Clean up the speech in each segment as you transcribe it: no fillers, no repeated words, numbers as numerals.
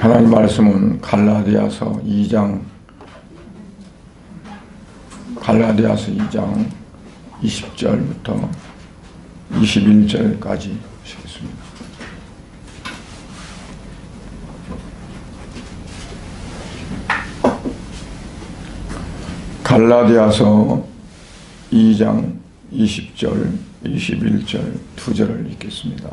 하나님 말씀은 갈라디아서 2장 20절부터 21절까지 보시겠습니다. 갈라디아서 2장 20절, 21절 두 절을 읽겠습니다.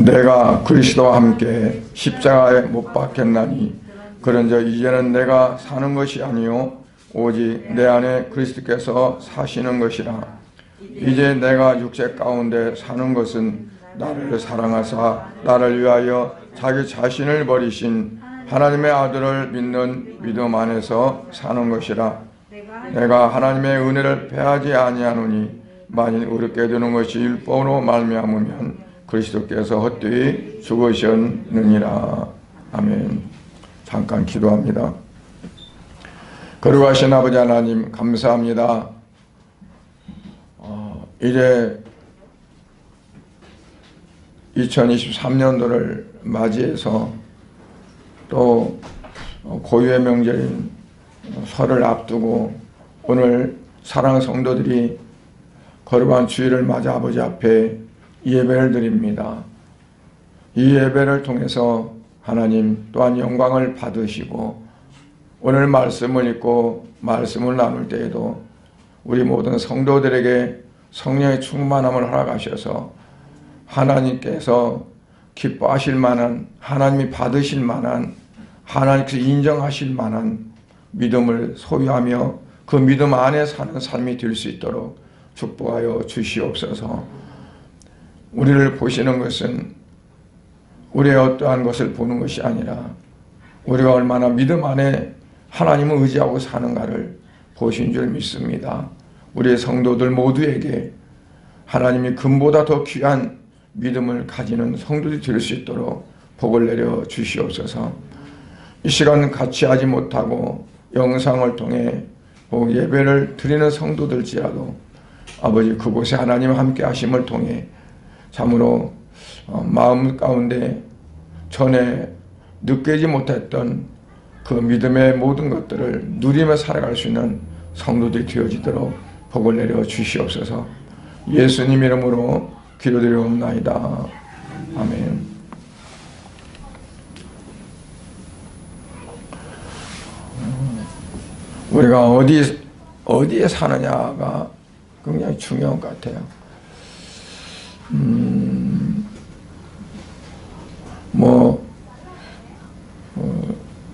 내가 그리스도와 함께 십자가에 못 박혔나니 그런즉 이제는 내가 사는 것이 아니요 오직 내 안에 그리스도께서 사시는 것이라. 이제 내가 육체 가운데 사는 것은 나를 사랑하사 나를 위하여 자기 자신을 버리신 하나님의 아들을 믿는 믿음 안에서 사는 것이라. 내가 하나님의 은혜를 패하지 아니하노니 만일 어렵게 되는 것이 율법으로 말미암으면 그리스도께서 헛되이 죽으셨느니라. 아멘. 잠깐 기도합니다. 거룩하신 아버지 하나님 감사합니다. 이제 2023년도를 맞이해서 또 고유의 명절인 설을 앞두고 오늘 사랑하는 성도들이 거룩한 주일을 맞아 아버지 앞에 예배를 드립니다. 이 예배를 통해서 하나님 또한 영광을 받으시고 오늘 말씀을 읽고 말씀을 나눌 때에도 우리 모든 성도들에게 성령의 충만함을 허락하셔서 하나님께서 기뻐하실 만한, 하나님이 받으실 만한, 하나님께서 인정하실 만한 믿음을 소유하며 그 믿음 안에 사는 삶이 될 수 있도록 축복하여 주시옵소서. 우리를 보시는 것은 우리의 어떠한 것을 보는 것이 아니라 우리가 얼마나 믿음 안에 하나님을 의지하고 사는가를 보신 줄 믿습니다. 우리의 성도들 모두에게 하나님이 금보다 더 귀한 믿음을 가지는 성도들이 될 수 있도록 복을 내려 주시옵소서. 이 시간 같이 하지 못하고 영상을 통해 예배를 드리는 성도들지라도 아버지 그곳에 하나님 함께 하심을 통해 참으로 마음 가운데 전에 느끼지 못했던 그 믿음의 모든 것들을 누리며 살아갈 수 있는 성도들이 되어지도록 복을 내려 주시옵소서. 예수님 이름으로 기도드리옵나이다. 아멘. 우리가 어디에 사느냐가 굉장히 중요한 것 같아요.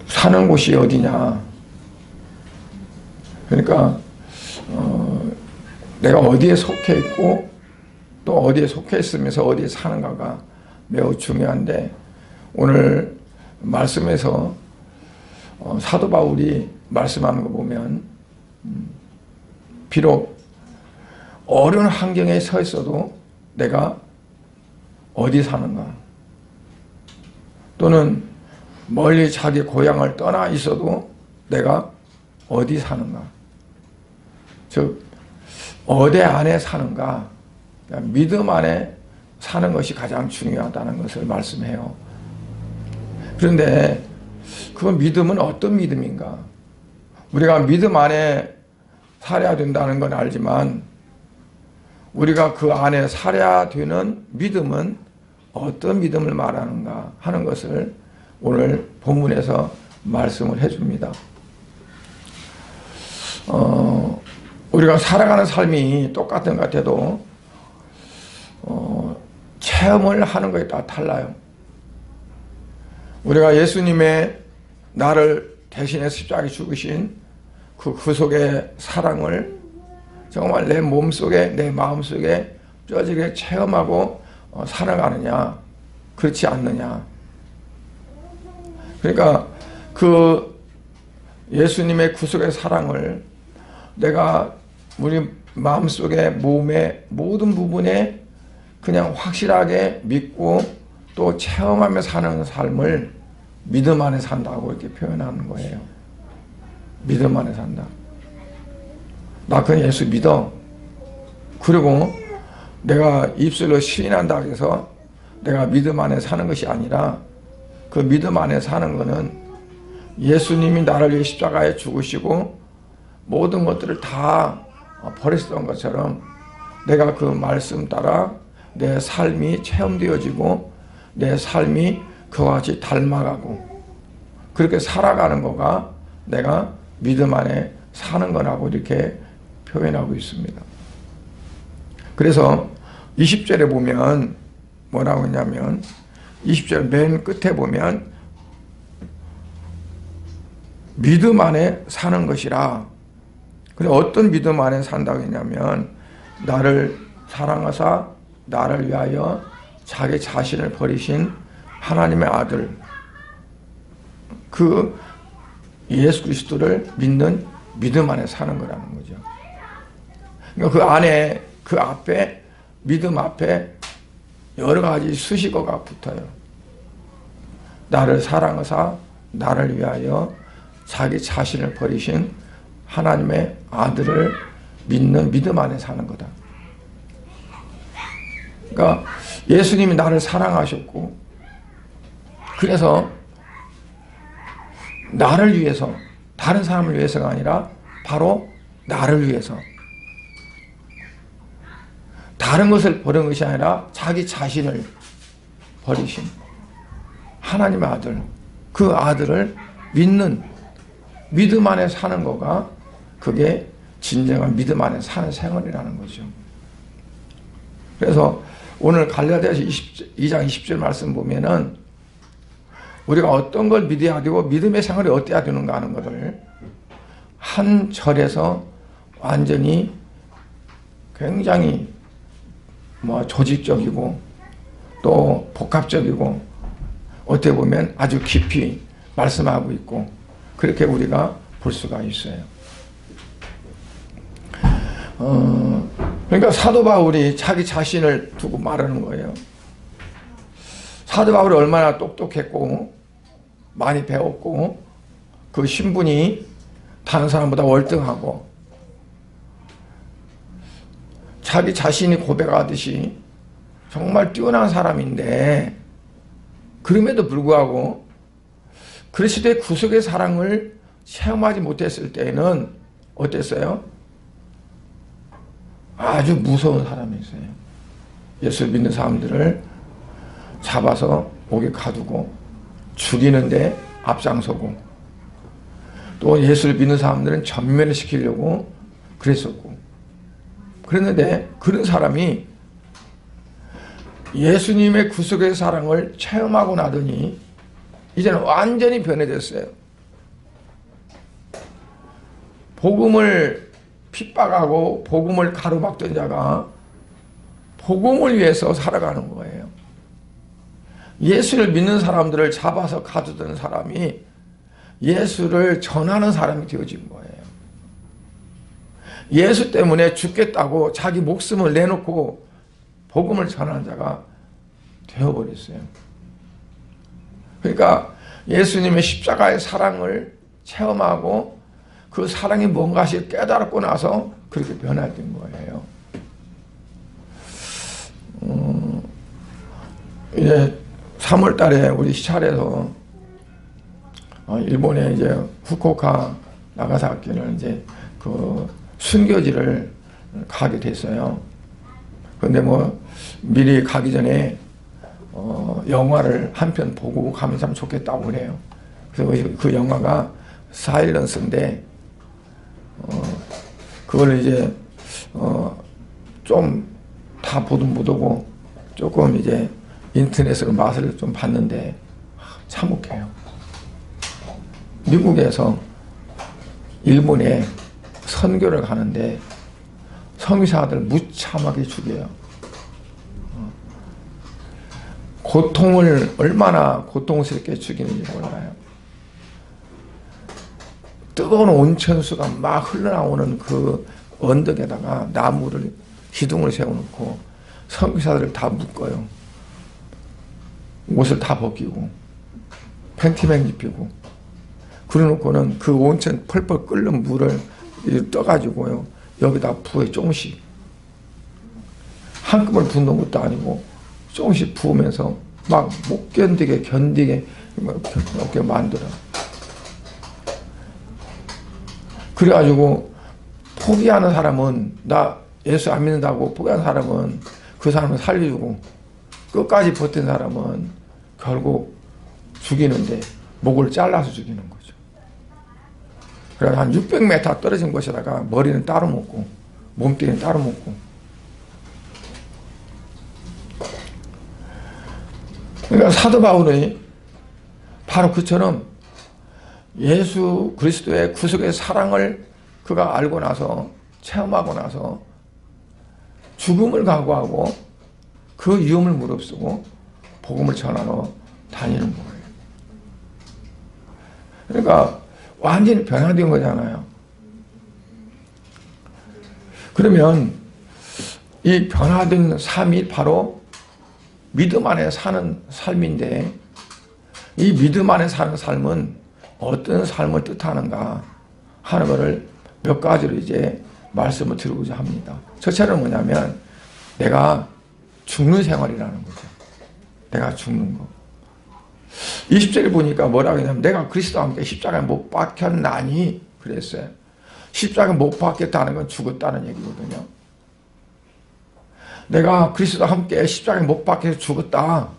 사는 곳이 어디냐. 그러니까, 내가 어디에 속해 있고 또 어디에 속해 있으면서 어디에 사는가가 매우 중요한데 오늘 말씀에서 사도 바울이 말씀하는 거 보면 비록 어려운 환경에 서 있어도 내가 어디 사는가 또는 멀리 자기 고향을 떠나 있어도 내가 어디 사는가 즉 어디 안에 사는가 믿음 안에 사는 것이 가장 중요하다는 것을 말씀해요. 그런데 그 믿음은 어떤 믿음인가? 우리가 믿음 안에 살아야 된다는 건 알지만 우리가 그 안에 살아야 되는 믿음은 어떤 믿음을 말하는가 하는 것을 오늘 본문에서 말씀을 해줍니다. 우리가 살아가는 삶이 똑같은 것 같아도 체험을 하는 것에 따라 달라요. 우리가 예수님의 나를 대신해 십자가에 죽으신 그 속의 사랑을 정말 내 몸속에 내 마음속에 뼈저리게 체험하고 살아가느냐 그렇지 않느냐. 그러니까 그 예수님의 구속의 사랑을 내가 우리 마음속에 몸의 모든 부분에 그냥 확실하게 믿고 또 체험하며 사는 삶을 믿음 안에 산다고 이렇게 표현하는 거예요. 믿음 안에 산다. 나 그냥 예수 믿어. 그리고 내가 입술로 시인한다고 해서 내가 믿음 안에 사는 것이 아니라 그 믿음 안에 사는 것은 예수님이 나를 위해 십자가에 죽으시고 모든 것들을 다 버리셨던 것처럼 내가 그 말씀 따라 내 삶이 체험되어지고 내 삶이 그와 같이 닮아가고 그렇게 살아가는 거가 내가 믿음 안에 사는 거라고 이렇게 표현하고 있습니다. 그래서 20절에 보면 뭐라고 했냐면 20절 맨 끝에 보면 믿음 안에 사는 것이라. 근데 어떤 믿음 안에 산다고 했냐면 나를 사랑하사 나를 위하여 자기 자신을 버리신 하나님의 아들 그 예수 그리스도를 믿는 믿음 안에 사는 거라는 거죠. 그러니까 그 안에 그 앞에 믿음 앞에 여러 가지 수식어가 붙어요. 나를 사랑하사 나를 위하여 자기 자신을 버리신 하나님의 아들을 믿는 믿음 안에 사는 거다. 그러니까 예수님이 나를 사랑하셨고 그래서 나를 위해서 다른 사람을 위해서가 아니라 바로 나를 위해서 다른 것을 버린 것이 아니라 자기 자신을 버리신 하나님의 아들 그 아들을 믿는 믿음 안에 사는 거가 그게 진정한 믿음 안에 사는 생활이라는 거죠. 그래서 오늘 갈라디아서 2장 20절 말씀 보면은 우리가 어떤 걸 믿어야 되고 믿음의 생활이 어때야 되는가 하는 것을 한 절에서 완전히 굉장히 조직적이고 또 복합적이고 어떻게 보면 아주 깊이 말씀하고 있고 그렇게 우리가 볼 수가 있어요. 그러니까 사도 바울이 자기 자신을 두고 말하는 거예요. 사도 바울이 얼마나 똑똑했고 많이 배웠고 그 신분이 다른 사람보다 월등하고 자기 자신이 고백하듯이 정말 뛰어난 사람인데 그럼에도 불구하고 그리스도의 구속의 사랑을 체험하지 못했을 때는 어땠어요? 아주 무서운 사람이었어요. 예수를 믿는 사람들을 잡아서 목에 가두고 죽이는데 앞장서고 또 예수를 믿는 사람들은 전멸시키려고 그랬었고 그랬는데 그런 사람이 예수님의 구속의 사랑을 체험하고 나더니 이제는 완전히 변해졌어요. 복음을 핍박하고 복음을 가로막던 자가 복음을 위해서 살아가는 거예요. 예수를 믿는 사람들을 잡아서 가두던 사람이 예수를 전하는 사람이 되어진 거예요. 예수 때문에 죽겠다고 자기 목숨을 내놓고 복음을 전하는 자가 되어버렸어요. 그러니까 예수님의 십자가의 사랑을 체험하고 그 사랑이 뭔가씩 깨달았고 나서 그렇게 변화된 거예요. 이제 3월 달에 우리 시찰에서 일본에 이제 후쿠오카 나가사키를 이제 그 순교지를 가게 됐어요. 근데 뭐 미리 가기 전에 영화를 한 편 보고 가면 참 좋겠다고 그래요. 그래서 그 영화가 사일런스인데 그걸 이제 좀 다 보든 못 오고 조금 이제 인터넷으로 맛을 좀 봤는데 참 웃겨요. 미국에서 일본에 선교를 가는데 선교사들 무참하게 죽여요. 고통을 얼마나 고통스럽게 죽이는지 몰라요. 뜨거운 온천수가 막 흘러나오는 그 언덕에다가 나무를 기둥을 세워놓고 선교사들을 다 묶어요. 옷을 다 벗기고 팬티맨 입히고 그래놓고는 그 온천 펄펄 끓는 물을 떠가지고요 여기다 부어요. 조금씩. 한꺼번에 붓는 것도 아니고 조금씩 부으면서 막 못 견디게 이렇게 만들어. 그래가지고 포기하는 사람은, 나 예수 안 믿는다고 포기하는 사람은 그 사람을 살려주고, 끝까지 버틴 사람은 결국 죽이는데 목을 잘라서 죽이는 거죠. 그래서 한 600m 떨어진 곳에다가 머리는 따로 먹고 몸뚱이는 따로 먹고. 그러니까 사도 바울이 바로 그처럼 예수 그리스도의 구속의 사랑을 그가 알고 나서, 체험하고 나서 죽음을 각오하고 그 위험을 무릅쓰고 복음을 전하러 다니는 거예요. 그러니까 완전히 변화된 거잖아요. 그러면 이 변화된 삶이 바로 믿음 안에 사는 삶인데, 이 믿음 안에 사는 삶은 어떤 삶을 뜻하는가 하는 것을 몇 가지로 이제 말씀을 드리고자 합니다. 첫째는 뭐냐면 내가 죽는 생활이라는 거죠. 내가 죽는 거. 20절에 보니까 뭐라고 했냐면 내가 그리스도와 함께 십자가에 못 박혔나니 그랬어요. 십자가에 못 박혔다는 건 죽었다는 얘기거든요. 내가 그리스도와 함께 십자가에 못 박혀서 죽었다.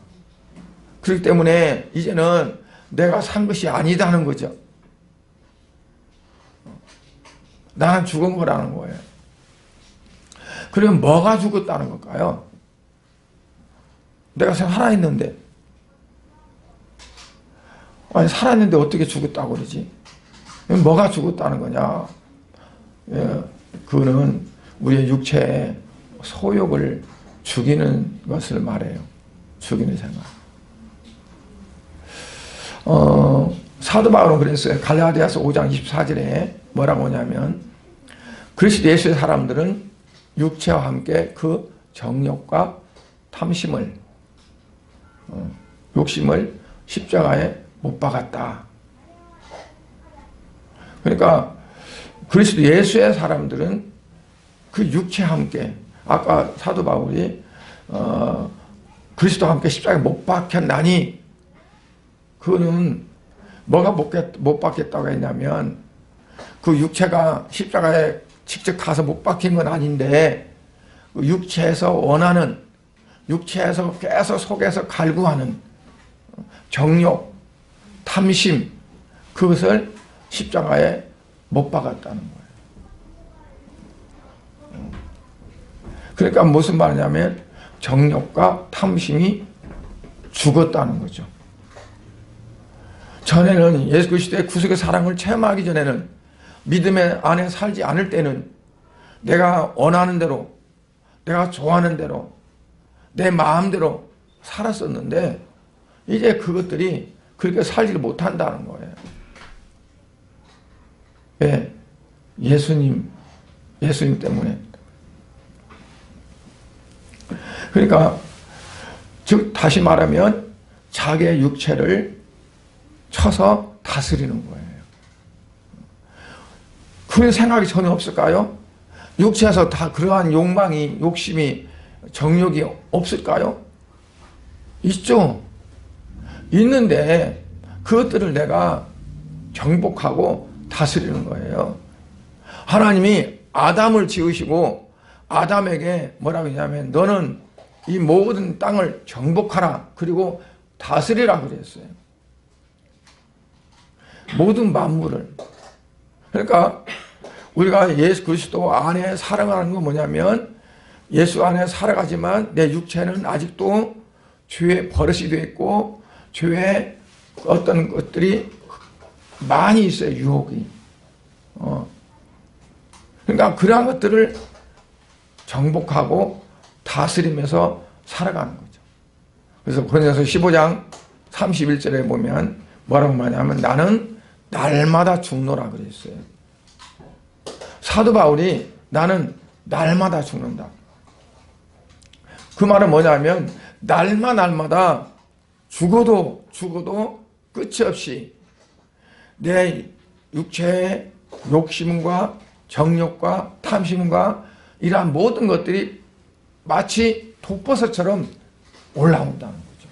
그렇기 때문에 이제는 내가 산 것이 아니다는 거죠. 나는 죽은 거라는 거예요. 그러면 뭐가 죽었다는 걸까요? 내가 살아있는데, 아니 살았는데 어떻게 죽었다고 그러지? 뭐가 죽었다는 거냐? 예, 그거는 우리의 육체의 소욕을 죽이는 것을 말해요. 죽이는 생각. 사도 바울은 그랬어요. 갈라디아서 5장 24절에 뭐라고 하냐면 그리스도 예수의 사람들은 육체와 함께 그 정욕과 탐심을, 욕심을 십자가에 못 박았다. 그러니까 그리스도 예수의 사람들은 그 육체와 함께, 아까 사도 바울이 그리스도와 함께 십자가에 못 박혔나니, 그거는 뭐가 못 박혔다고 했냐면 그 육체가 십자가에 직접 가서 못 박힌 건 아닌데 그 육체에서 원하는, 육체에서 계속 속에서 갈구하는 정욕, 탐심, 그것을 십자가에 못 박았다는 거예요. 그러니까 무슨 말이냐면 정욕과 탐심이 죽었다는 거죠. 전에는 예수 그리스도의 구속의 사랑을 체험하기 전에는, 믿음의 안에 살지 않을 때는 내가 원하는 대로, 내가 좋아하는 대로, 내 마음대로 살았었는데 이제 그것들이 그렇게 살지를 못한다는 거예요. 왜? 예수님 때문에. 그러니까 즉 다시 말하면 자기의 육체를 쳐서 다스리는 거예요. 그런 생각이 전혀 없을까요? 육체에서 다 그러한 욕망이, 욕심이, 정욕이 없을까요? 있죠. 있는데 그것들을 내가 정복하고 다스리는 거예요. 하나님이 아담을 지으시고 아담에게 뭐라고 했냐면 너는 이 모든 땅을 정복하라, 그리고 다스리라 그랬어요. 모든 만물을. 그러니까 우리가 예수 그리스도 안에 살아가는 건 뭐냐면 예수 안에 살아가지만 내 육체는 아직도 죄의 버릇이 되어 있고 죄의 어떤 것들이 많이 있어요. 유혹이. 그러니까 그러한 것들을 정복하고 다스리면서 살아가는 거죠. 그래서 고린도서 15장 31절에 보면 뭐라고 말하냐면 나는 날마다 죽노라 그랬어요. 사도 바울이 나는 날마다 죽는다. 그 말은 뭐냐면 날마다 죽어도 끝이 없이 내 육체의 욕심과 정욕과 탐심과 이러한 모든 것들이 마치 독버섯처럼 올라온다는 거죠.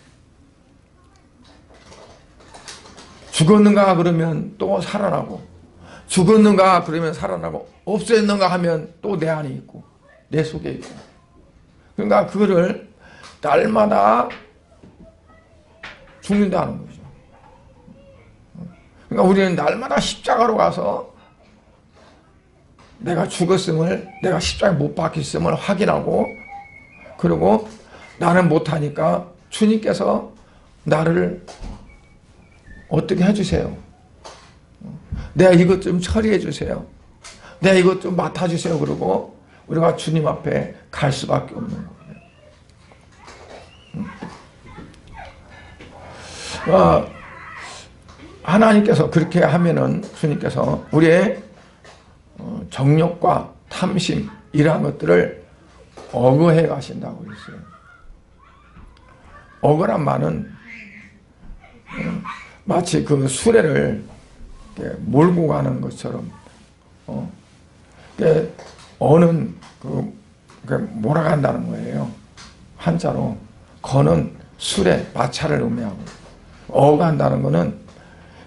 죽었는가 그러면 또 살아나고, 죽었는가 그러면 살아나고, 없어졌는가 하면 또 내 안에 있고 내 속에 있고. 그러니까 그거를 날마다 죽는다는 거죠. 그러니까 우리는 날마다 십자가로 가서 내가 죽었음을, 내가 십자가에 못 박혔음을 확인하고, 그리고 나는 못하니까 주님께서 나를 어떻게 해주세요. 내가 이것 좀 처리해 주세요. 내가 이것 좀 맡아주세요. 그러고 우리가 주님 앞에 갈 수밖에 없는 거예요. 하나님께서 그렇게 하면은 주님께서 우리의 정욕과 탐심 이러한 것들을 억어해 가신다고 그랬어요. 억어란 말은 마치 그 수레를 몰고 가는 것처럼 어는 몰아간다는 거예요. 한자로 거는 수레, 마차를 의미하고, 어간다는 거는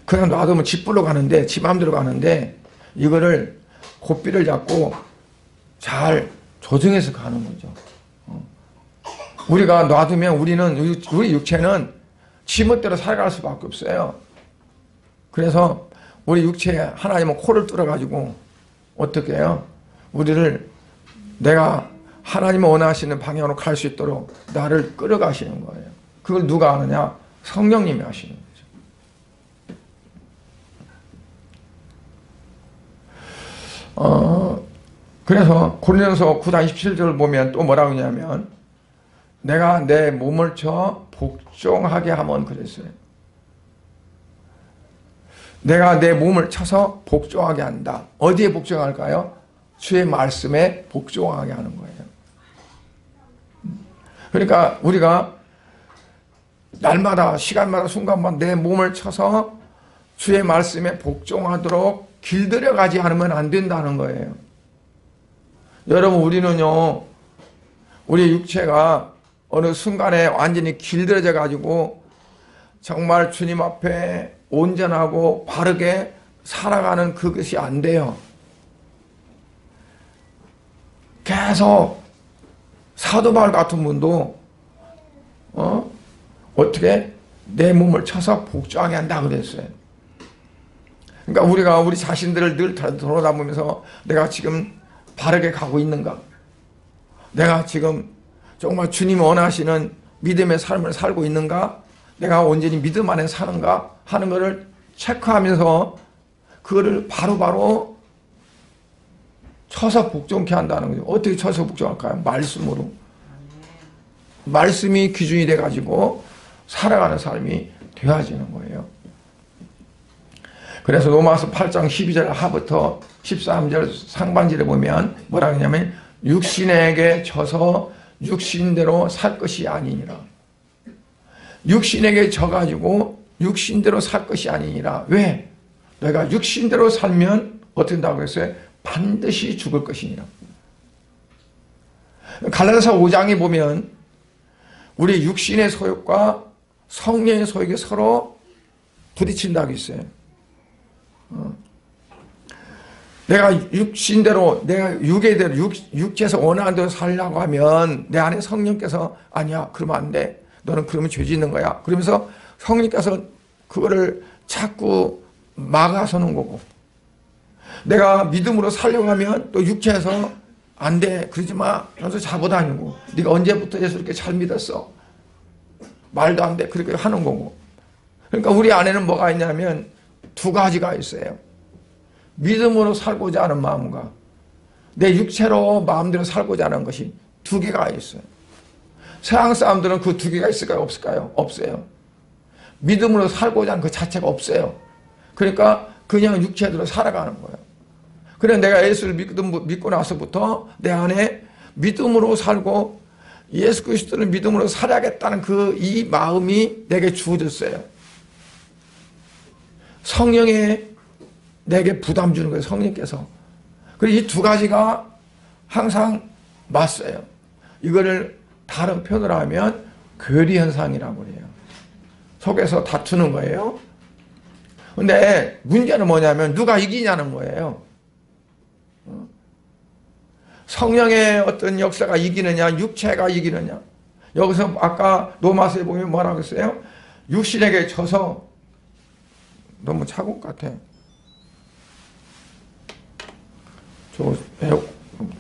그냥 놔두면 집불로 가는데, 집 마음대로 가는데 이거를 고삐를 잡고 잘 조정해서 가는 거죠. 우리가 놔두면 우리 육체는 지멋대로 살아갈 수밖에 없어요. 그래서 우리 육체에 하나님은 코를 뚫어가지고 어떻게 해요? 우리를 내가 하나님 원하시는 방향으로 갈 수 있도록 나를 끌어가시는 거예요. 그걸 누가 하느냐? 성령님이 하시는 거죠. 그래서 고린도서 9장 27절을 보면 또 뭐라고 하냐면, 내가 내 몸을 쳐 복종하게 하면 그랬어요. 내가 내 몸을 쳐서 복종하게 한다. 어디에 복종할까요? 주의 말씀에 복종하게 하는 거예요. 그러니까 우리가 날마다, 시간마다, 순간마다 내 몸을 쳐서 주의 말씀에 복종하도록 길들여 가지 않으면 안 된다는 거예요. 여러분, 우리는요, 우리 육체가 어느 순간에 완전히 길들여져 가지고 정말 주님 앞에 온전하고 바르게 살아가는 그것이 안 돼요. 계속 사도 바울 같은 분도 어떻게 내 몸을 쳐서 복종하게 한다 그랬어요. 그러니까 우리가 우리 자신들을 늘 돌아다보면서 내가 지금 바르게 가고 있는가? 내가 지금 정말 주님 원하시는 믿음의 삶을 살고 있는가? 내가 온전히 믿음 안에 사는가? 하는 것을 체크하면서 그거를 바로바로 쳐서 복종케 한다는 거죠. 어떻게 쳐서 복종할까요? 말씀으로. 말씀이 기준이 돼가지고 살아가는 삶이 되어지는 거예요. 그래서 로마서 8장 12절 하부터 13절 상반절에 보면 뭐라 하냐면, 육신에게 져서 육신대로 살 것이 아니니라. 육신에게 져가지고 육신대로 살 것이 아니니라. 왜? 내가 육신대로 살면 어떻게 된다고 했어요? 반드시 죽을 것이니라. 갈라디아서 5장에 보면 우리 육신의 소욕과 성령의 소욕이 서로 부딪힌다고 있어요. 내가 육신대로, 내가 육의대로, 육체에서 원하는 대로 살려고 하면 내 안에 성령께서 아니야, 그러면 안 돼. 너는 그러면 죄 짓는 거야. 그러면서 성령께서 그거를 자꾸 막아서는 거고, 내가 믿음으로 살려고 하면 또 육체에서 안 돼, 그러지 마, 그래서 잡아다니고, 네가 언제부터 예수 이렇게 잘 믿었어? 말도 안 돼, 그렇게 하는 거고. 그러니까 우리 안에는 뭐가 있냐면 두 가지가 있어요. 믿음으로 살고자 하는 마음과 내 육체로 마음대로 살고자 하는 것이 두 개가 있어요. 세상 사람들은 그 두 개가 있을까요? 없을까요? 없어요. 믿음으로 살고자 하는 그 자체가 없어요. 그러니까 그냥 육체대로 살아가는 거예요. 그래, 내가 예수를 믿고 나서부터 내 안에 믿음으로 살고 예수 그리스도를 믿음으로 살아야겠다는 이 마음이 내게 주어졌어요. 성령에 내게 부담 주는 거예요, 성령께서. 그리고 이 두 가지가 항상 맞서요. 이거를 다른 표현으로 하면 괴리현상이라고 해요. 속에서 다투는 거예요. 근데 문제는 뭐냐면 누가 이기냐는 거예요. 성령의 어떤 역사가 이기느냐, 육체가 이기느냐. 여기서 아까 로마서에 보면 뭐라고 했어요? 육신에게 져서, 너무 차가운 것 같아. 저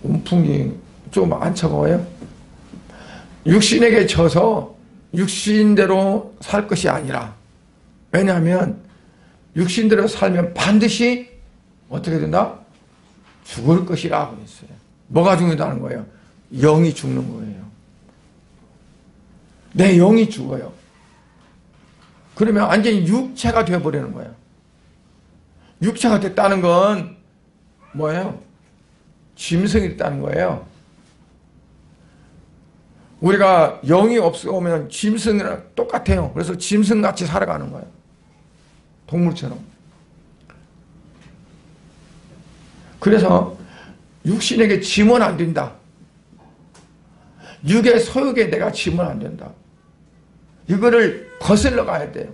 온풍이 좀 안 차가워요? 육신에게 져서 육신대로 살 것이 아니라, 왜냐하면 육신대로 살면 반드시 어떻게 된다? 죽을 것이라고 했어요. 뭐가 죽는다는 거예요? 영이 죽는 거예요. 내 영이 죽어요. 그러면 완전히 육체가 되어버리는 거예요. 육체가 됐다는 건 뭐예요? 짐승이 됐다는 거예요. 우리가 영이 없으면 짐승이랑 똑같아요. 그래서 짐승같이 살아가는 거예요. 동물처럼. 그래서 육신에게 지면 안 된다. 육의 소욕에 내가 지면 안 된다. 이거를 거슬러 가야 돼요.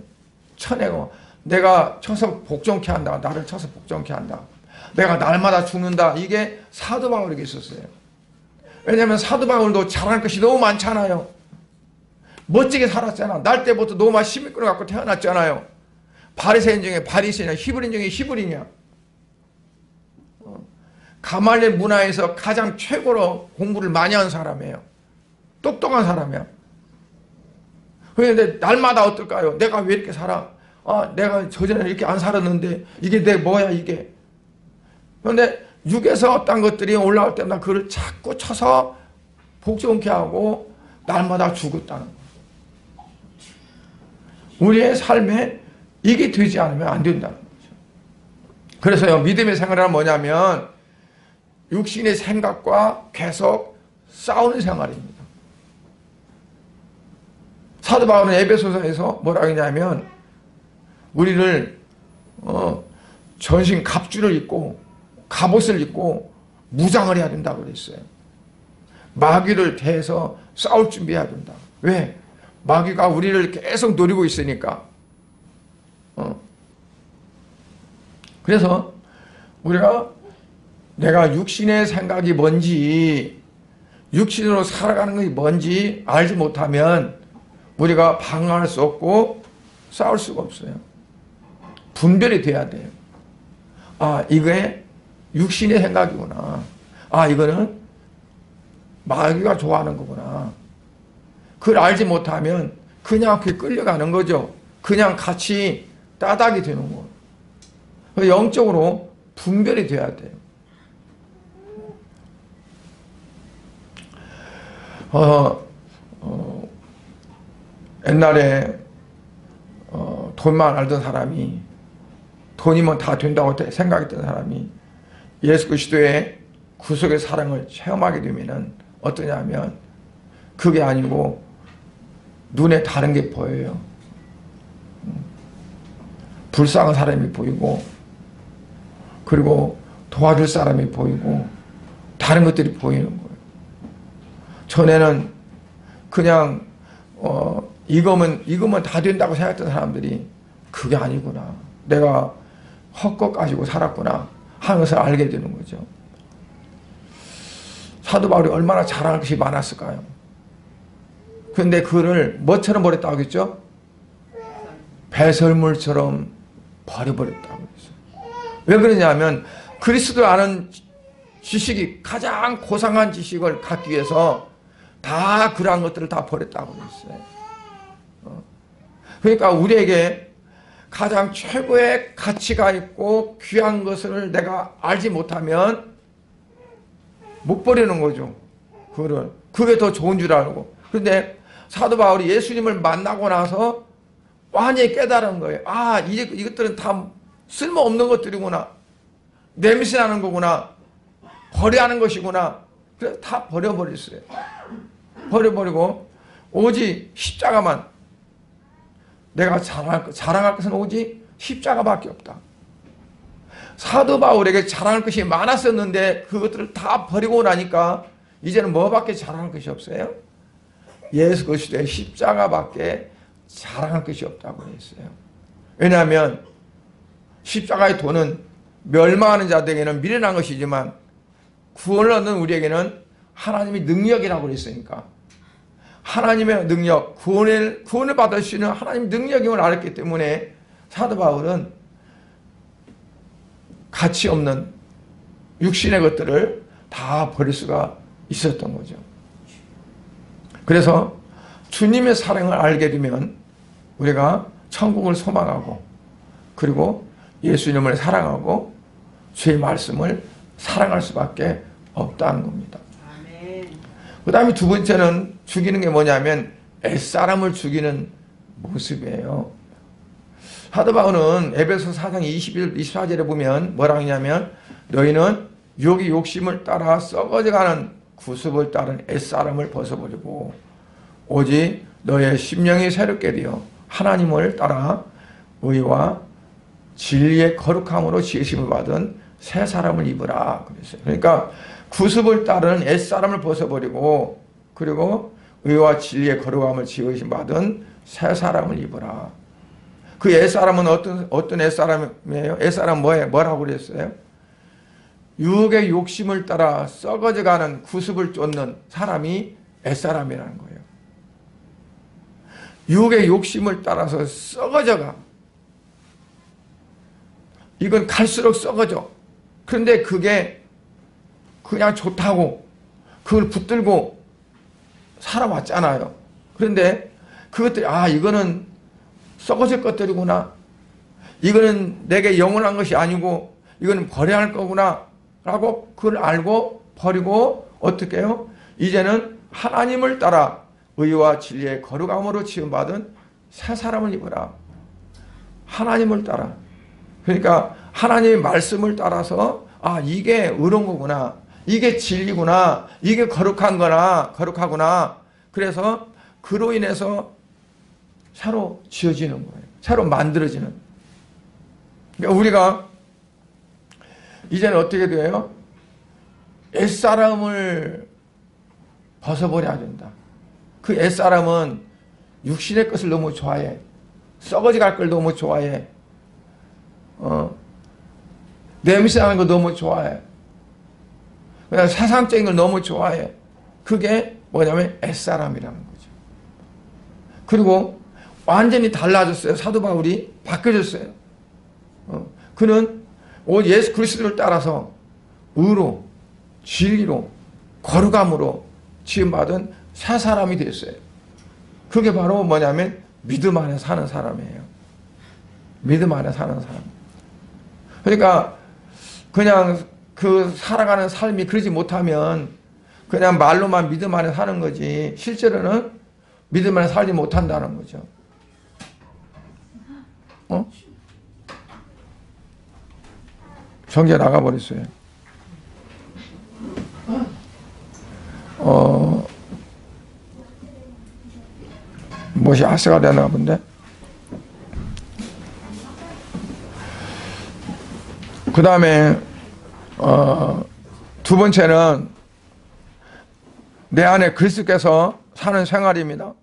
쳐내고 내가 쳐서 복종케 한다. 나를 쳐서 복종케 한다. 내가 날마다 죽는다. 이게 사도 바울에게 있었어요. 왜냐하면 사도 바울도 잘할 것이 너무 많잖아요. 멋지게 살았잖아. 날 때부터 너무 시민권을 갖고 태어났잖아요. 바리새인 중에 바리새인이냐, 히브리인 중에 히브리냐. 가말리엘 문화에서 가장 최고로 공부를 많이 한 사람이에요. 똑똑한 사람이야. 그런데 날마다 어떨까요? 내가 왜 이렇게 살아? 내가 저전에 이렇게 안 살았는데 이게 내 뭐야 이게. 그런데 육에서 어떤 것들이 올라올 때마다 그를 자꾸 쳐서 복종케 하고 날마다 죽었다는 거예요. 우리의 삶에 이게 되지 않으면 안 된다는 거죠. 그래서요, 믿음의 생활은 뭐냐면 육신의 생각과 계속 싸우는 생활입니다. 사도 바울은 에베소서에서 뭐라고 했냐면 우리를 전신 갑주를 입고 갑옷을 입고 무장을 해야 된다고 그랬어요. 마귀를 대해서 싸울 준비해야 된다. 왜? 마귀가 우리를 계속 노리고 있으니까. 그래서 우리가 내가 육신의 생각이 뭔지, 육신으로 살아가는 것이 뭔지 알지 못하면 우리가 방어할 수 없고 싸울 수가 없어요. 분별이 돼야 돼요. 이게 육신의 생각이구나. 이거는 마귀가 좋아하는 거구나. 그걸 알지 못하면 그냥 그게 끌려가는 거죠. 그냥 같이 따닥이 되는 거예요. 영적으로 분별이 돼야 돼요. 옛날에 돈만 알던 사람이, 돈이면 다 된다고 생각했던 사람이 예수 그리스도의 구속의 사랑을 체험하게 되면 어떠냐면 그게 아니고 눈에 다른 게 보여요. 불쌍한 사람이 보이고, 그리고 도와줄 사람이 보이고, 다른 것들이 보이는 거예요. 전에는 그냥 이거면 다 된다고 생각했던 사람들이 그게 아니구나. 내가 헛것 가지고 살았구나 하는 것을 알게 되는 거죠. 사도 바울이 얼마나 잘하는 것이 많았을까요? 그런데 그를 뭐처럼 버렸다고 했죠? 배설물처럼 버려버렸다고 했어요. 왜 그러냐면 그리스도를 아는 지식이 가장 고상한 지식을 갖기 위해서 다 그러한 것들을 다 버렸다고 했어요. 그러니까 우리에게 가장 최고의 가치가 있고 귀한 것을 내가 알지 못하면 못 버리는 거죠. 그게 더 좋은 줄 알고. 그런데 사도 바울이 예수님을 만나고 나서 완전히 깨달은 거예요. 이것들은 다 쓸모없는 것들이구나. 냄새나는 거구나. 버려하는 것이구나. 그래서 다 버려버렸어요. 버려버리고 오직 십자가만, 내가 자랑할 것은 오직 십자가밖에 없다. 사도 바울에게 자랑할 것이 많았었는데 그것들을 다 버리고 나니까 이제는 뭐밖에 자랑할 것이 없어요? 예수 그리스도의 십자가밖에 자랑할 것이 없다고 했어요. 왜냐하면 십자가의 도는 멸망하는 자들에게는 미련한 것이지만 구원을 얻는 우리에게는 하나님의 능력이라고 그랬으니까 하나님의 능력, 구원을 받을 수 있는 하나님의 능력임을 알았기 때문에 사도 바울은 가치 없는 육신의 것들을 다 버릴 수가 있었던 거죠. 그래서 주님의 사랑을 알게 되면 우리가 천국을 소망하고 그리고 예수님을 사랑하고 주의 말씀을 사랑할 수밖에 없다는 겁니다. 그 다음에 두 번째는 죽이는 게 뭐냐면 옛사람을 죽이는 모습이에요. 사도 바울은 에베소 4장 21, 24절에 보면 뭐라고 하냐면 너희는 육의 욕심을 따라 썩어져가는 구습을 따른 옛사람을 벗어버리고 오직 너의 심령이 새롭게 되어 하나님을 따라 의와 진리의 거룩함으로 지으심을 받은 새 사람을 입으라 그랬어요. 그러니까 구습을 따르는 옛사람을 벗어버리고 그리고 의와 진리의 거룩함을 지으심 받은 새 사람을 입으라. 그 옛사람은 어떤 옛사람이에요? 옛사람 뭐라고 그랬어요? 육의 욕심을 따라 썩어져가는 구습을 쫓는 사람이 옛사람이라는 거예요. 육의 욕심을 따라서 썩어져가. 이건 갈수록 썩어져. 그런데 그게 그냥 좋다고 그걸 붙들고 살아왔잖아요. 그런데 그것들이 이거는 썩어질 것들이구나. 이거는 내게 영원한 것이 아니고 이거는 버려야 할 거구나 라고 그걸 알고 버리고 어떻게 해요? 이제는 하나님을 따라 의와 진리의 거룩함으로 지음받은 새 사람을 입으라. 하나님을 따라. 그러니까 하나님의 말씀을 따라서 이게 의로운 거구나. 이게 진리구나. 이게 거룩하구나. 그래서 그로 인해서 새로 지어지는 거예요. 새로 만들어지는. 그러니까 우리가 이제는 어떻게 돼요? 옛사람을 벗어버려야 된다. 그 옛사람은 육신의 것을 너무 좋아해. 썩어져 갈 걸 너무 좋아해. 냄새나는 거 너무 좋아해. 그냥 세상적인 걸 너무 좋아해. 그게 뭐냐면 옛사람이라는 거죠. 그리고 완전히 달라졌어요. 사도 바울이 바뀌어졌어요. 그는 오직 예수 그리스도를 따라서 의로, 진리로, 거룩함으로 지음받은 새 사람이 됐어요. 그게 바로 뭐냐면 믿음 안에 사는 사람이에요. 믿음 안에 사는 사람. 그러니까 그냥 그 살아가는 삶이 그러지 못하면 그냥 말로만 믿음 안에 사는 거지 실제로는 믿음 안에 살지 못한다는 거죠. 정제 나가버렸어요. 무엇이 아스가 되나 본데. 그 다음에 두 번째는 내 안에 그리스도께서 사는 생활입니다.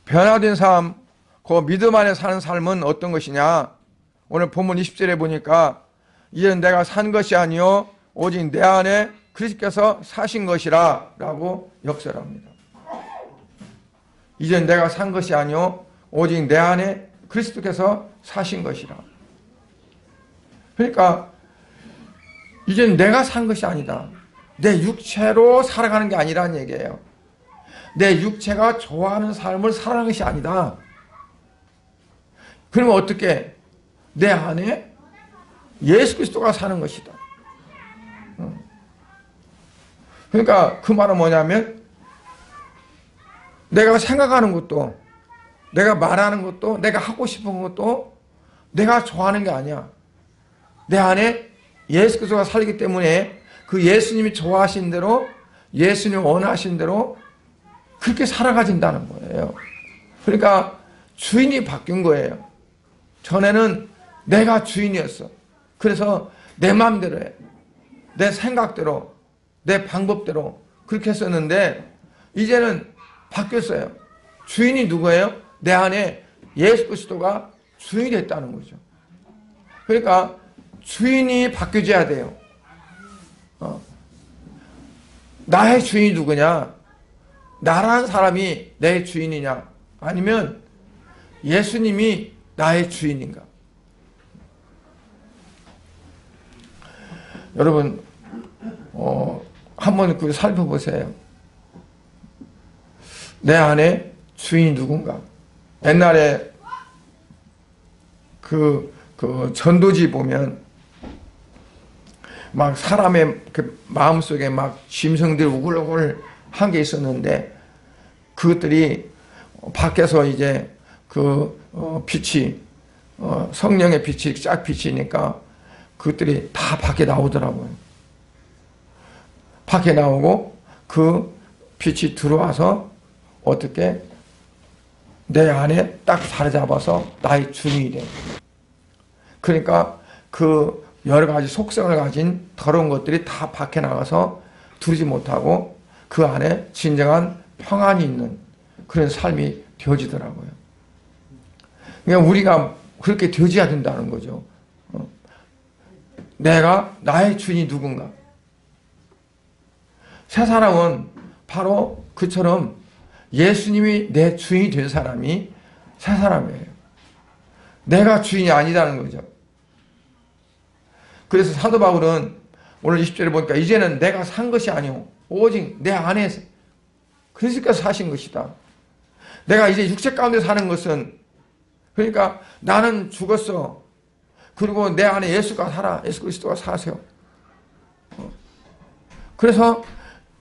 변화된 삶, 그 믿음 안에 사는 삶은 어떤 것이냐? 오늘 본문 20절에 보니까 이제는 내가 산 것이 아니요 오직 내 안에 그리스도께서 사신 것이라 라고 역설합니다. 이제는 내가 산 것이 아니요 오직 내 안에 그리스도께서 사신 것이라. 그러니까 이제는 내가 산 것이 아니다. 내 육체로 살아가는 게 아니라는 얘기예요. 내 육체가 좋아하는 삶을 살아가는 것이 아니다. 그러면 어떻게? 내 안에 예수 그리스도가 사는 것이다. 그러니까 그 말은 뭐냐면 내가 생각하는 것도 내가 말하는 것도 내가 하고 싶은 것도 내가 좋아하는 게 아니야. 내 안에 예수 그리스도가 살기 때문에 그 예수님이 좋아하신 대로 예수님이 원하신 대로 그렇게 살아가진다는 거예요. 그러니까 주인이 바뀐 거예요. 전에는 내가 주인이었어. 그래서 내 마음대로 해. 내 생각대로, 내 방법대로 그렇게 했었는데 이제는 바뀌었어요. 주인이 누구예요? 내 안에 예수 그리스도가 주인이 됐다는 거죠. 그러니까 주인이 바뀌어져야 돼요. 나의 주인이 누구냐? 나라는 사람이 내 주인이냐? 아니면 예수님이 나의 주인인가? 여러분 한번 그 살펴보세요. 내 안에 주인이 누군가? 옛날에 그 전도지 보면 막 사람의 그 마음속에 막 심성들이 우글우글 한 게 있었는데 그것들이 밖에서 이제 그 빛이 성령의 빛이 쫙 비치니까 그것들이 다 밖에 나오더라고요. 밖에 나오고 그 빛이 들어와서 어떻게 내 안에 딱 사로잡아서 나의 주인이 돼. 그러니까 그 여러 가지 속성을 가진 더러운 것들이 다 밖에 나가서 두르지 못하고 그 안에 진정한 평안이 있는 그런 삶이 되어지더라고요. 그러니까 우리가 그렇게 되어져야 된다는 거죠. 내가 나의 주인이 누군가. 새 사람은 바로 그처럼 예수님이 내 주인이 된 사람이 새 사람이에요. 내가 주인이 아니라는 거죠. 그래서 사도 바울은 오늘 20절에 보니까 이제는 내가 산 것이 아니오 오직 내 안에 그리스도께서 사신 것이다. 내가 이제 육체 가운데 사는 것은 그러니까 나는 죽었어. 그리고 내 안에 예수가 살아. 예수 그리스도가 사세요. 그래서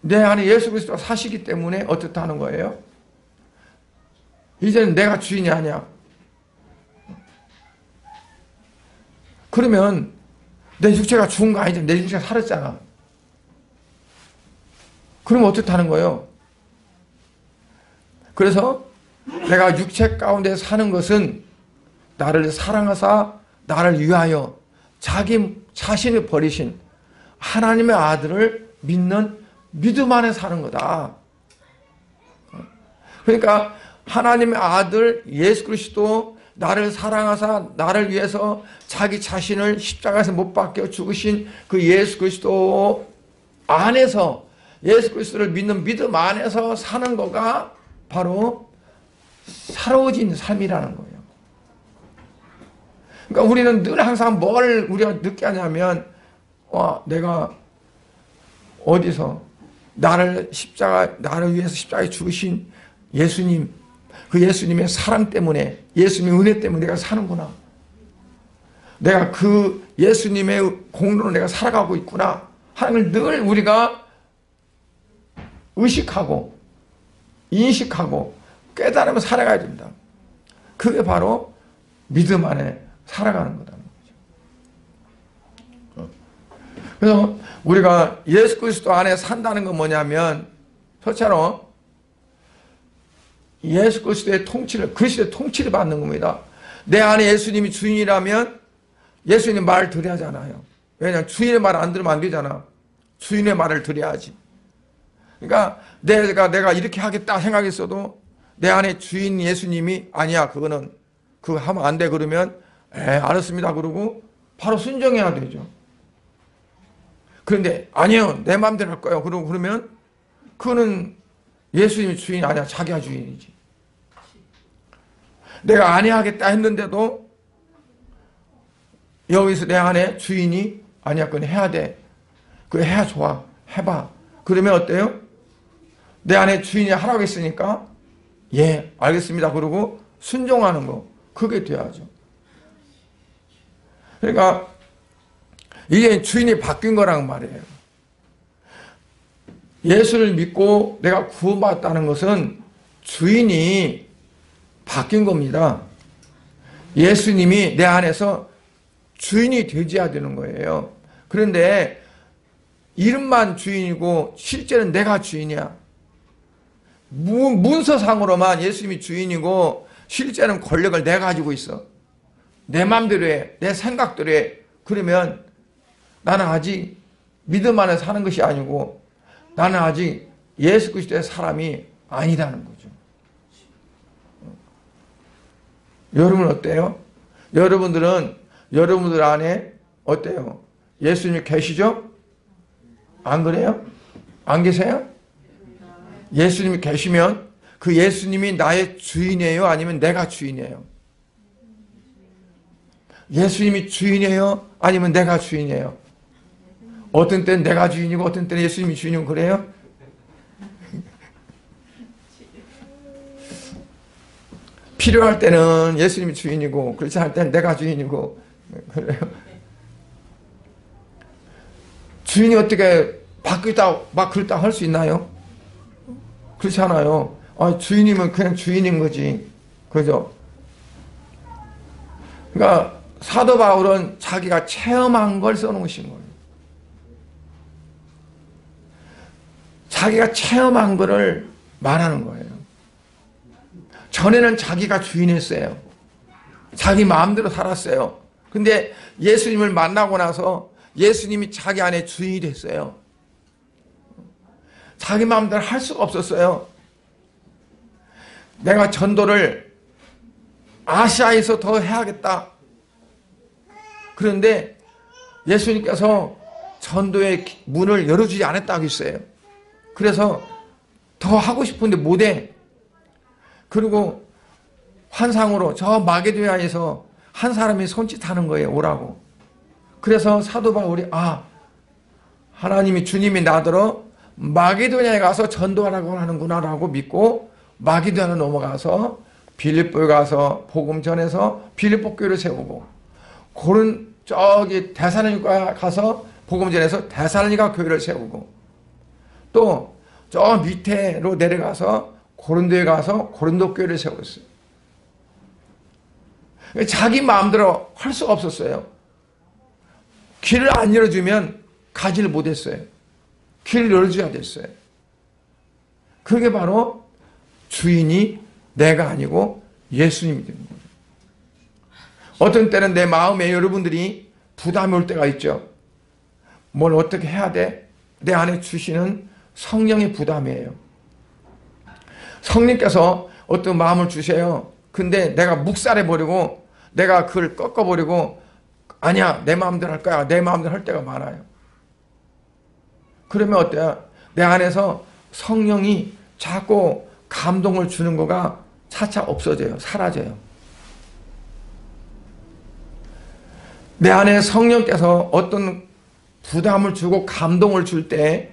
내 안에 예수 그리스도가 사시기 때문에 어떻다는 거예요? 이제는 내가 주인이 아니야. 그러면 내 육체가 죽은 거 아니죠. 내 육체가 살았잖아. 그럼 어떻다는 거예요? 그래서 내가 육체 가운데 사는 것은 나를 사랑하사 나를 위하여 자기 자신을 버리신 하나님의 아들을 믿는 믿음 안에 사는 거다. 그러니까 하나님의 아들 예수 그리스도 나를 사랑하사 나를 위해서 자기 자신을 십자가에서 못 박혀 죽으신 그 예수 그리스도 안에서 예수 그리스도를 믿는 믿음 안에서 사는 거가 바로 새로워진 삶이라는 거예요. 그러니까 우리는 늘 항상 뭘 우리가 느끼냐면 내가 어디서 나를 위해서 십자가에 죽으신 예수님, 그 예수님의 사랑 때문에 예수님의 은혜 때문에 내가 사는구나. 내가 그 예수님의 공로로 내가 살아가고 있구나 하는 걸 늘 우리가 의식하고 인식하고 깨달으며 살아가야 된다. 그게 바로 믿음 안에 살아가는 거다는 거죠. 그래서 우리가 예수 그리스도 안에 산다는 건 뭐냐면 첫째로 예수 그리스도의 통치를 그리스도의 통치를 받는 겁니다. 내 안에 예수님이 주인이라면 예수님 말을 들어야 하잖아요. 왜냐하면 주인의 말을 안 들으면 안 되잖아. 주인의 말을 들어야지. 그러니까 내가 이렇게 하겠다 생각했어도 내 안에 주인 예수님이 아니야 그거 하면 안 돼 그러면 알았습니다 그러고 바로 순종해야 되죠. 그런데 아니요 내 마음대로 할 거예요 그러면 그거는 예수님이 주인이 아니야 자기가 주인이지. 내가 안 해야겠다 했는데도 여기서 내 안에 주인이 아니야 그건 해야 돼. 그거 해야 좋아. 해봐. 그러면 어때요? 내 안에 주인이 하라고 했으니까 예 알겠습니다 그러고 순종하는 거 그게 돼야죠. 그러니까 이게 주인이 바뀐 거란 말이에요. 예수를 믿고 내가 구원받았다는 것은 주인이 바뀐 겁니다. 예수님이 내 안에서 주인이 되어야 되는 거예요. 그런데 이름만 주인이고 실제는 내가 주인이야. 문서상으로만 예수님이 주인이고 실제는 권력을 내가 가지고 있어. 내 마음대로 해, 내 생각대로 해. 그러면 나는 아직 믿음 안에 사는 것이 아니고 나는 아직 예수 그리스도의 사람이 아니라는 거죠. 여러분 어때요? 여러분들 안에 어때요? 예수님이 계시죠? 안 그래요? 안 계세요? 예수님이 계시면 그 예수님이 나의 주인이에요? 아니면 내가 주인이에요? 예수님이 주인이에요? 아니면 내가 주인이에요? 어떤 때는 내가 주인이고 어떤 때는 예수님이 주인이고 그래요? 필요할 때는 예수님이 주인이고 그렇지 않을 때는 내가 주인이고 그래요. 주인이 어떻게 바뀌다 막 그렇다 할 수 있나요? 그렇지 않아요. 주인이면 그냥 주인인 거지. 그죠? 그러니까 사도 바울은 자기가 체험한 걸 써놓으신 거예요. 자기가 체험한 거를 말하는 거예요. 전에는 자기가 주인이었어요. 자기 마음대로 살았어요. 근데 예수님을 만나고 나서 예수님이 자기 안에 주인이 됐어요. 자기 마음대로 할 수가 없었어요. 내가 전도를 아시아에서 더 해야겠다. 그런데 예수님께서 전도의 문을 열어주지 않았다고 했어요. 그래서 더 하고 싶은데 못해. 그리고 환상으로 저 마게도냐에서 한 사람이 손짓하는 거예요. 오라고. 그래서 사도 바울이 하나님이 주님이 나더러 마게도냐에 가서 전도하라고 하는구나 라고 믿고 마게도냐로 넘어가서 빌립보에 가서 복음 전해서 빌립보 교회를 세우고 고른 저기 데살로니가 가서 복음 전해서 데살로니가 교회를 세우고 또 저 밑에로 내려가서 고린도에 가서 고린도 교회를 세웠어요. 자기 마음대로 할 수가 없었어요. 길을 안 열어주면 가지를 못했어요. 길을 열어줘야 됐어요. 그게 바로 주인이 내가 아니고 예수님이 되는 거예요. 어떤 때는 내 마음에 여러분들이 부담이 올 때가 있죠. 뭘 어떻게 해야 돼? 내 안에 주시는 성령의 부담이에요. 성령께서 어떤 마음을 주세요. 근데 내가 묵살해버리고 내가 그걸 꺾어버리고 아니야 내 마음대로 할 거야. 내 마음대로 할 때가 많아요. 그러면 어때요? 내 안에서 성령이 자꾸 감동을 주는 거가 차차 없어져요. 사라져요. 내 안에 성령께서 어떤 부담을 주고 감동을 줄 때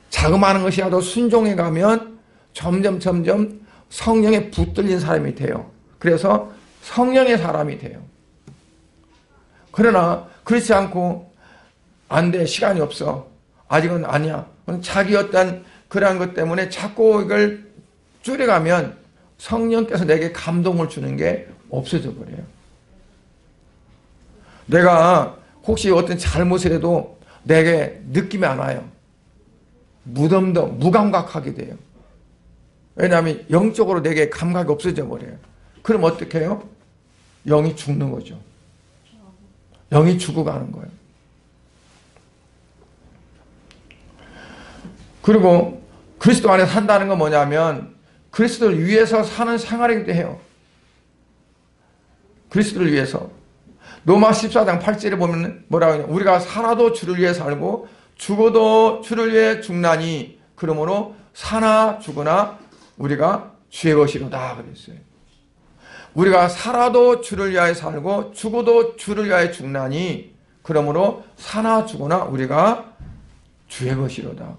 자그마한 것이라도 순종해 가면 점점 성령에 붙들린 사람이 돼요. 그래서 성령의 사람이 돼요. 그러나 그렇지 않고 안 돼, 시간이 없어, 아직은 아니야, 자기 어떤 그러한 것 때문에 자꾸 이걸 줄여가면 성령께서 내게 감동을 주는 게 없어져 버려요. 내가 혹시 어떤 잘못을 해도 내게 느낌이 안 와요. 무감각하게 돼요. 왜냐하면 영적으로 내게 감각이 없어져 버려요. 그럼 어떻게 해요? 영이 죽는 거죠. 영이 죽어가는 거예요. 그리고 그리스도 안에 산다는 건 뭐냐면 그리스도를 위해서 사는 생활이기도 해요. 그리스도를 위해서. 로마 14장 8절에 보면 뭐라고 하냐. 우리가 살아도 주를 위해 살고 죽어도 주를 위해 죽나니 그러므로 사나 죽으나 우리가 주의 것이로다 그랬어요. 우리가 살아도 주를 위하여 살고 죽어도 주를 위하여 죽나니 그러므로 사나 죽으나 우리가 주의 것이로다.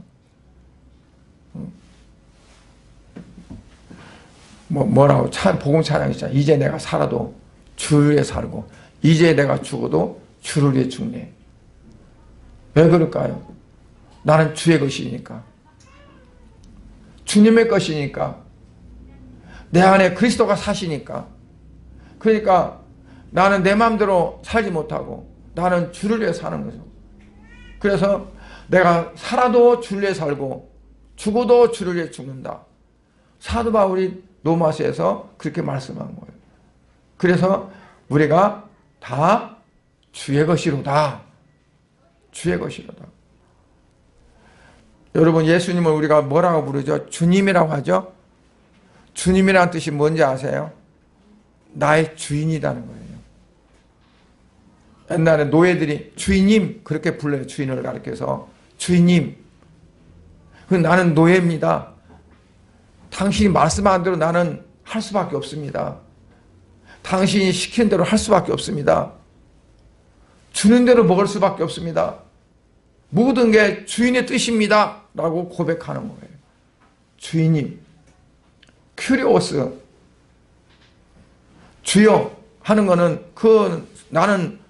뭐라고 복음 찬양 있잖아요. 이제 내가 살아도 주를 위해 살고 이제 내가 죽어도 주를 위해 죽네. 왜 그럴까요? 나는 주의 것이니까. 주님의 것이니까. 내 안에 그리스도가 사시니까. 그러니까 나는 내 마음대로 살지 못하고 나는 주를 위해 사는 거죠. 그래서 내가 살아도 주를 위해 살고 죽어도 주를 위해 죽는다. 사도 바울이 로마서에서 그렇게 말씀한 거예요. 그래서 우리가 다 주의 것이로다. 주의 것이로다. 여러분, 예수님을 우리가 뭐라고 부르죠? 주님이라고 하죠? 주님이라는 뜻이 뭔지 아세요? 나의 주인이라는 거예요. 옛날에 노예들이 주인님 그렇게 불러요. 주인을 가리켜서 주인님, 나는 노예입니다. 당신이 말씀한 대로 나는 할 수밖에 없습니다. 당신이 시킨 대로 할 수밖에 없습니다. 주는 대로 먹을 수밖에 없습니다. 모든 게 주인의 뜻입니다 라고 고백하는 거예요. 주인님, 큐리오스, 주여 하는 거는 나는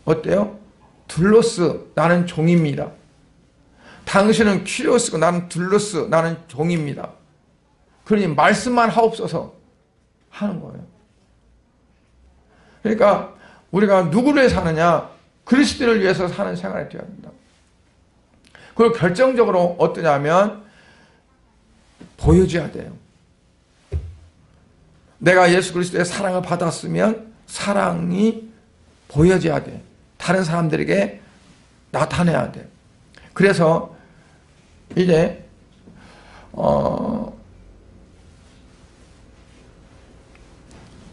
어때요? 둘로스, 나는 종입니다. 당신은 큐리오스고 나는 둘로스, 나는 종입니다. 그러니 말씀만 하옵소서 하는 거예요. 그러니까 우리가 누구를 위해 사느냐? 그리스도를 위해서 사는 생활이 되어야 된다. 그리고 결정적으로 어떠냐면 보여줘야 돼요. 내가 예수 그리스도의 사랑을 받았으면 사랑이 보여져야 돼. 다른 사람들에게 나타내야 돼. 그래서 이제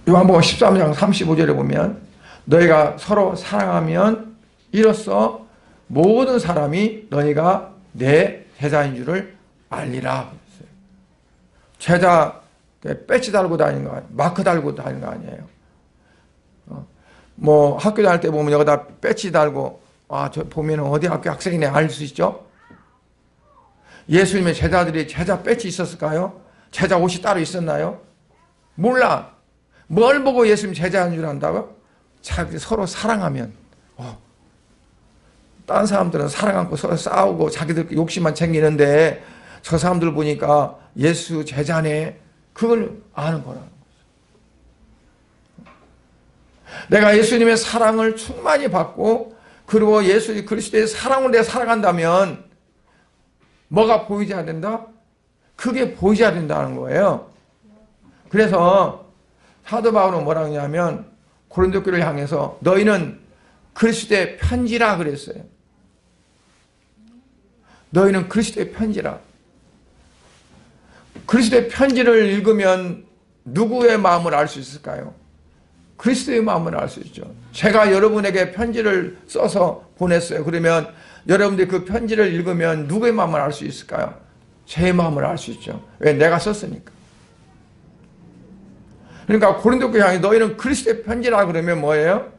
요한복음 13장 35절에 보면 너희가 서로 사랑하면 이로써 모든 사람이 너희가 내 제자인 줄을 알리라. 제자 배지 달고 다니는 거 아니에요. 마크 달고 다니는 거 아니에요. 뭐 학교 다닐 때 보면 여기다 배지 달고 저 보면 어디 학교 학생이네 알 수 있죠. 예수님의 제자들이 제자 배지 있었을까요? 제자 옷이 따로 있었나요? 몰라. 뭘 보고 예수님 제자인 줄 안다고? 자기 서로 사랑하면 다른 사람들은 사랑 않고 서로 싸우고 자기들 욕심만 챙기는데 저 사람들 보니까 예수 제자네. 그걸 아는 거라는 거죠. 내가 예수님의 사랑을 충만히 받고 그리고 예수 그리스도의 사랑으로 내가 살아간다면 뭐가 보이져야 된다? 그게 보이져야 된다는 거예요. 그래서 사도 바울은 뭐라고 하냐면 고린도 교회를 향해서 너희는 그리스도의 편지라 그랬어요. 너희는 그리스도의 편지라. 그리스도의 편지를 읽으면 누구의 마음을 알 수 있을까요? 그리스도의 마음을 알 수 있죠. 제가 여러분에게 편지를 써서 보냈어요. 그러면 여러분들이 그 편지를 읽으면 누구의 마음을 알 수 있을까요? 제 마음을 알 수 있죠. 왜? 내가 썼으니까. 그러니까 고린도 교회 향해 너희는 그리스도의 편지라 그러면 뭐예요?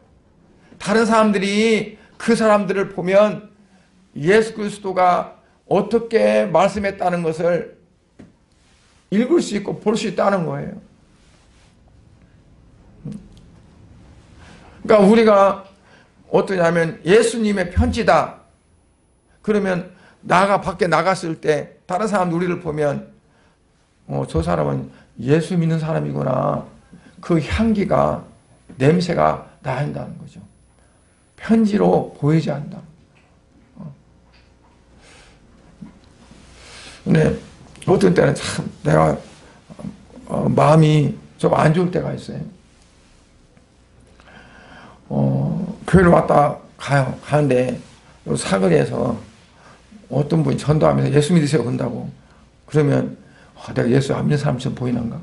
다른 사람들이 그 사람들을 보면 예수 그리스도가 어떻게 말씀했다는 것을 읽을 수 있고 볼 수 있다는 거예요. 그러니까 우리가 어떠냐면 예수님의 편지다. 그러면 밖에 나갔을 때 다른 사람들 우리를 보면 저 사람은 예수 믿는 사람이구나. 그 향기가 냄새가 나야 한다는 거죠. 편지로 보이지 않는다. 근데 어떤 때는 참 내가 마음이 좀 안 좋을 때가 있어요. 교회를 왔다 가는데 사거리에서 어떤 분이 전도하면서 예수 믿으세요 그런다고. 그러면 내가 예수 안 믿는 사람처럼 보이는가?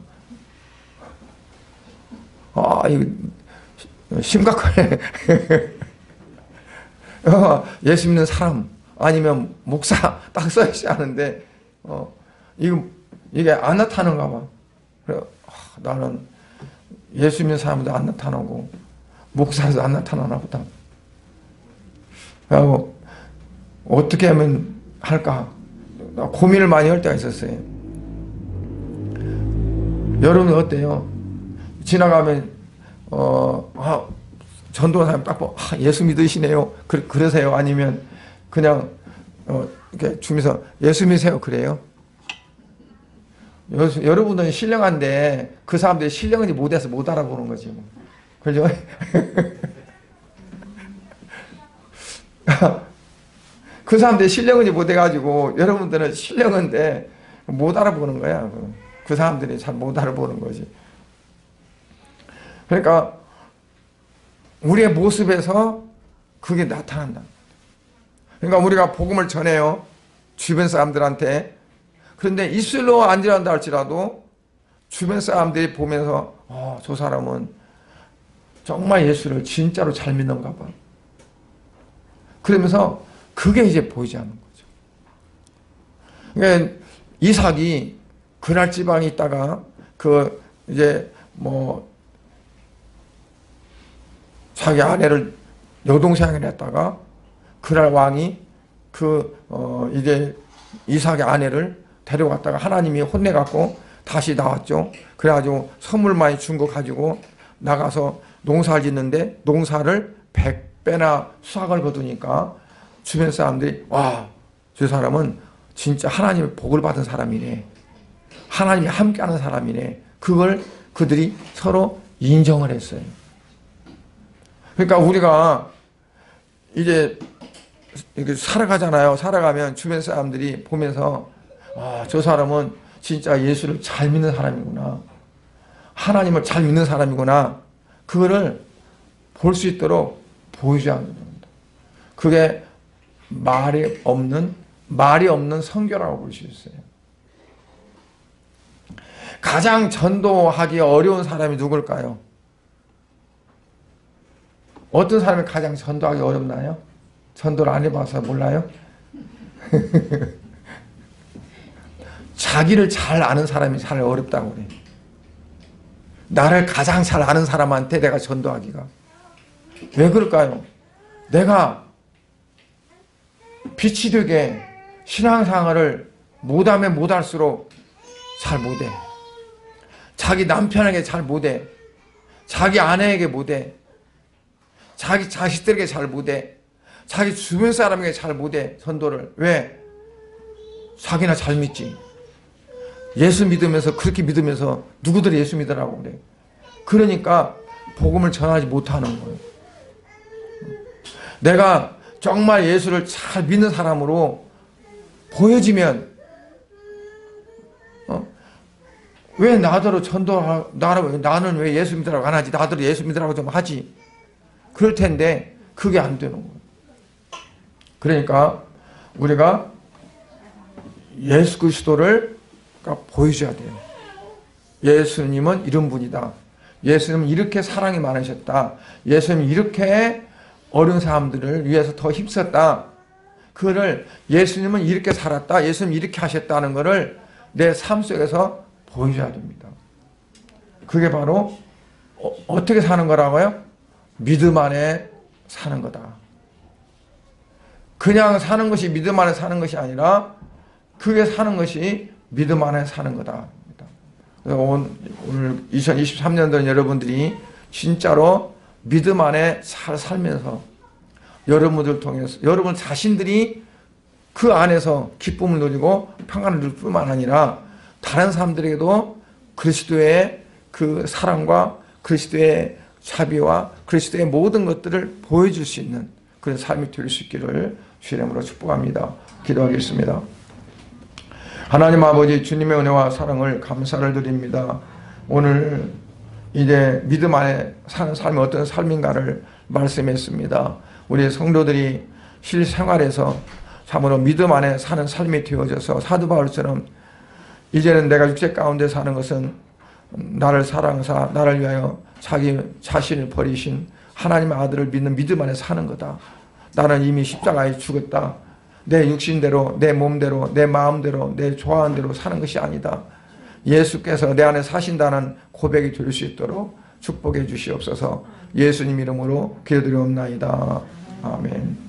이거 심각하네. 예수 믿는 사람 아니면 목사 딱 써있지 않은데 이게 안 나타나는가 봐. 그래, 나는 예수 믿는 사람도 안 나타나고 목사도 안 나타나나 보다. 그리고 어떻게 하면 할까? 고민을 많이 할 때가 있었어요. 여러분 어때요? 지나가면 전도한 사람 딱 보고 예수 믿으시네요. 그러세요? 아니면 그냥 이렇게 주면서 예수 믿으세요? 그래요? 여러분은 신령한데 그 사람들이 신령한지 못해서 못 알아보는 거지. 뭐. 그죠? 그 사람들이 신령한지 못해가지고 여러분들은 신령한데 못 알아보는 거야. 그 사람들이 잘 못 알아보는 거지. 그러니까 우리의 모습에서 그게 나타난다. 그러니까 우리가 복음을 전해요. 주변 사람들한테. 그런데 입술로 안 전한다 할지라도 주변 사람들이 보면서 저 사람은 정말 예수를 진짜로 잘 믿는가 봐. 그러면서 그게 이제 보이지 않는 거죠. 그러니까 이삭이 그날 지방에 있다가 이제 자기 아내를 여동생을 했다가 그날 왕이 이제 이삭의 아내를 데려갔다가 하나님이 혼내갖고 다시 나왔죠. 그래가지고 선물 많이 준 거 가지고 나가서 농사를 짓는데 농사를 100배나 수확을 거두니까 주변 사람들이 저 사람은 진짜 하나님의 복을 받은 사람이네. 하나님이 함께하는 사람이네. 그걸 그들이 서로 인정을 했어요. 그러니까 우리가 이제 살아가잖아요. 살아가면 주변 사람들이 보면서 저 사람은 진짜 예수를 잘 믿는 사람이구나. 하나님을 잘 믿는 사람이구나. 그거를 볼 수 있도록 보여줘야 합니다. 그게 말이 없는 선교라고 볼 수 있어요. 가장 전도하기 어려운 사람이 누굴까요? 어떤 사람이 가장 전도하기 어렵나요? 전도를 안 해봐서 몰라요? 자기를 잘 아는 사람이 잘 어렵다고 그래. 나를 가장 잘 아는 사람한테 내가 전도하기가. 왜 그럴까요? 내가 빛이 되게 신앙생활을 못하면 못할수록 잘 못해. 자기 남편에게 잘 못해. 자기 아내에게 못해. 자기 자식들에게 잘 못해. 자기 주변 사람에게 잘 못해. 전도를. 왜? 자기나 잘 믿지. 예수 믿으면서 그렇게 믿으면서 누구들이 예수 믿으라고 그래. 그러니까 복음을 전하지 못하는 거예요. 내가 정말 예수를 잘 믿는 사람으로 보여지면 왜 나더러 나는 왜 예수 믿으라고 안 하지? 나더러 예수 믿으라고 좀 하지. 그럴 텐데 그게 안 되는 거예요. 그러니까 우리가 예수 그리스도를 보여줘야 돼요. 예수님은 이런 분이다. 예수님은 이렇게 사랑이 많으셨다. 예수님은 이렇게 어려운 사람들을 위해서 더 힘썼다. 그거를 예수님은 이렇게 살았다. 예수님은 이렇게 하셨다는 것을 내 삶 속에서 보여줘야 됩니다. 그게 바로 어떻게 사는 거라고요? 믿음 안에 사는 거다. 그냥 사는 것이 믿음 안에 사는 것이 아니라 그게 사는 것이 믿음 안에 사는 거다. 오늘 2023년도는 여러분들이 진짜로 믿음 안에 잘 살면서 여러분들 통해서 여러분 자신들이 그 안에서 기쁨을 누리고 평안을 누릴 뿐만 아니라 다른 사람들에게도 그리스도의 그 사랑과 그리스도의 자비와 그리스도의 모든 것들을 보여줄 수 있는 그런 삶이 될 수 있기를 주의 이름으로 축복합니다. 기도하겠습니다. 하나님 아버지, 주님의 은혜와 사랑을 감사를 드립니다. 오늘 이제 믿음 안에 사는 삶이 어떤 삶인가를 말씀했습니다. 우리 성도들이 실생활에서 참으로 믿음 안에 사는 삶이 되어져서 사도 바울처럼 이제는 내가 육체 가운데 사는 것은 나를 사랑하사 나를 위하여 자기 자신을 버리신 하나님의 아들을 믿는 믿음 안에 사는 거다. 나는 이미 십자가에 죽었다. 내 육신대로, 내 몸대로, 내 마음대로, 내 좋아하는 대로 사는 것이 아니다. 예수께서 내 안에 사신다는 고백이 될 수 있도록 축복해 주시옵소서. 예수님 이름으로 기도드리옵나이다. 아멘.